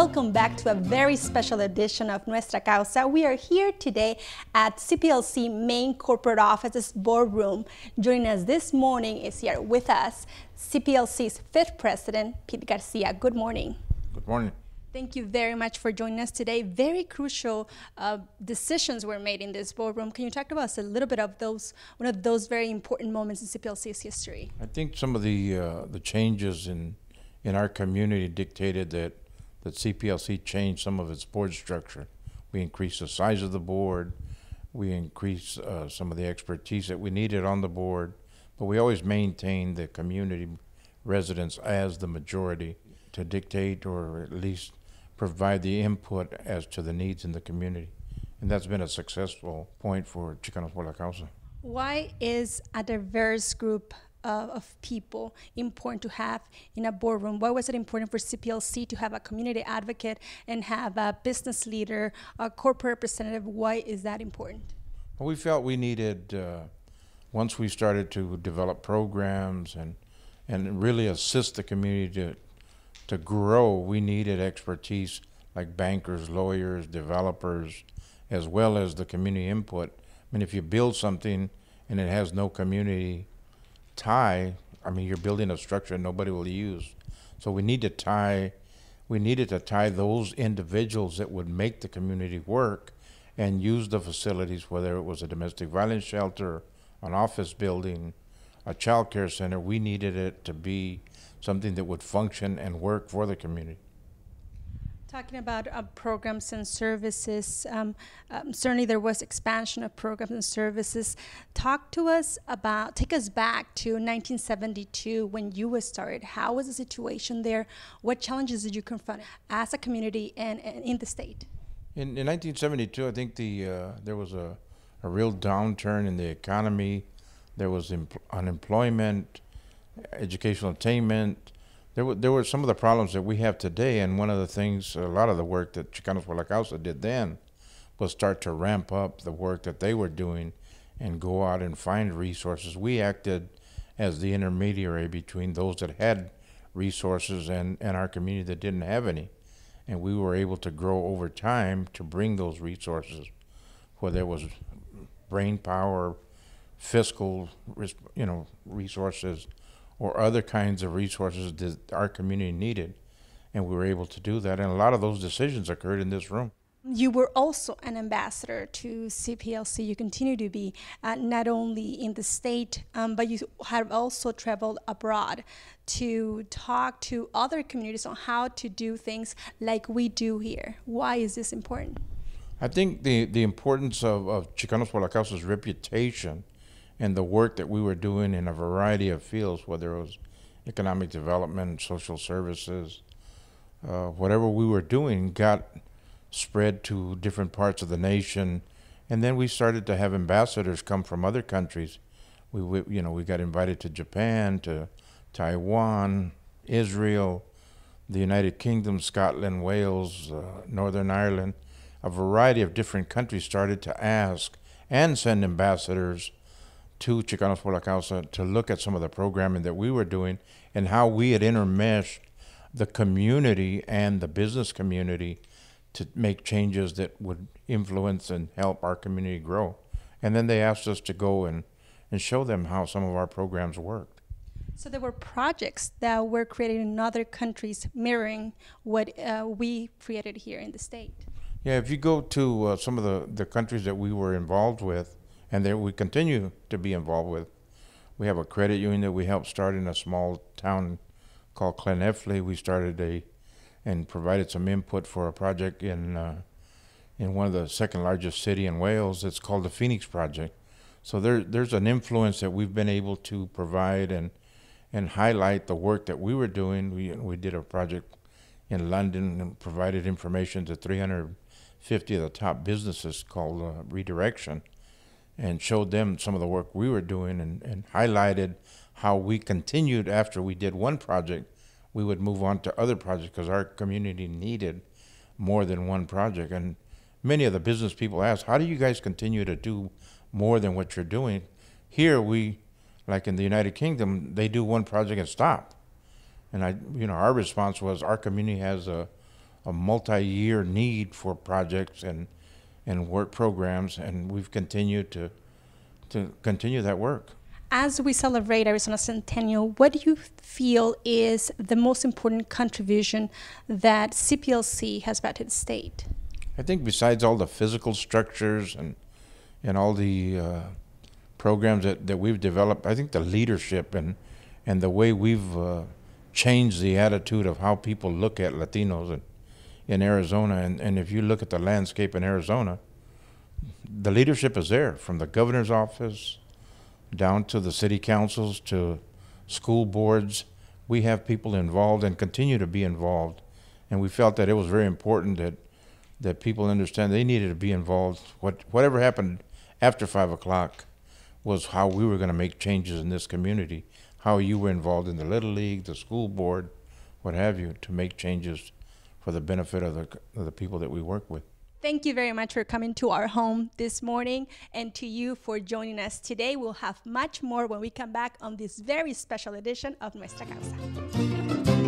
Welcome back to a very special edition of Nuestra Causa. We are here today at CPLC main corporate office's boardroom. Joining us this morning is here with us CPLC's fifth president, Pete Garcia. Good morning. Good morning. Thank you very much for joining us today. Very crucial decisions were made in this boardroom. Can you talk to us a little bit of one of those very important moments in CPLC's history? I think some of the changes in our community dictated that CPLC changed some of its board structure. We increased the size of the board. We increased some of the expertise that we needed on the board, but we always maintained the community residents as the majority to dictate or at least provide the input as to the needs in the community. And that's been a successful point for Chicanos por la Causa. Why is a diverse group of people important to have in a boardroom? Why was it important for CPLC to have a community advocate and have a business leader, a corporate representative? Why is that important? Well, we felt we needed, once we started to develop programs and really assist the community to grow, we needed expertise like bankers, lawyers, developers, as well as the community input. I mean, if you build something and it has no community tie, I mean, you're building a structure nobody will use. So we needed to tie those individuals that would make the community work and use the facilities, whether it was a domestic violence shelter, an office building, a child care center. We needed it to be something that would function and work for the community. Talking about programs and services, certainly there was expansion of programs and services. Take us back to 1972 when you were started. How was the situation there? What challenges did you confront as a community and in the state? In 1972, I think there was a real downturn in the economy. There was unemployment, educational attainment. There were some of the problems that we have today, and one of the things, a lot of the work that Chicanos por la Causa did then was start to ramp up the work that they were doing and go out and find resources. We acted as the intermediary between those that had resources and our community that didn't have any, and we were able to grow over time to bring those resources, whether it was brain power, fiscal, resources, or other kinds of resources that our community needed. And we were able to do that. And a lot of those decisions occurred in this room. You were also an ambassador to CPLC. You continue to be, not only in the state, but you have also traveled abroad to talk to other communities on how to do things like we do here. Why is this important? I think the importance of Chicanos por la Causa's reputation and the work that we were doing in a variety of fields, whether it was economic development, social services, whatever we were doing got spread to different parts of the nation. And then we started to have ambassadors come from other countries. We got invited to Japan, to Taiwan, Israel, the United Kingdom, Scotland, Wales, Northern Ireland. A variety of different countries started to ask and send ambassadors to Chicanos por la Causa to look at some of the programming that we were doing and how we had intermeshed the community and the business community to make changes that would influence and help our community grow. And then they asked us to go and show them how some of our programs worked. So there were projects that were created in other countries mirroring what we created here in the state. Yeah, if you go to some of the countries that we were involved with, and that we continue to be involved with. We have a credit union that we helped start in a small town called Clonefley. We started and provided some input for a project in one of the second largest city in Wales. It's called the Phoenix Project. So there's an influence that we've been able to provide and highlight the work that we were doing. We did a project in London and provided information to 350 of the top businesses called Redirection, and showed them some of the work we were doing and highlighted how we continued after we did one project, we would move on to other projects because our community needed more than one project. And many of the business people asked, how do you guys continue to do more than what you're doing? Here like in the United Kingdom, they do one project and stop. And our response was our community has a a multi-year need for projects and work programs, and we've continued to continue that work. As we celebrate Arizona Centennial, what do you feel is the most important contribution that CPLC has brought to the state? I think besides all the physical structures and all the programs that we've developed, I think the leadership and the way we've changed the attitude of how people look at Latinos in Arizona. And if you look at the landscape in Arizona, the leadership is there, from the governor's office down to the city councils to school boards. We have people involved and continue to be involved. And we felt that it was very important that people understand they needed to be involved. Whatever happened after 5 o'clock was how we were going to make changes in this community, how you were involved in the Little League, the school board, what have you, to make changes for the benefit of the people that we work with. Thank you very much for coming to our home this morning, and to you for joining us today. We'll have much more when we come back on this very special edition of Nuestra Causa.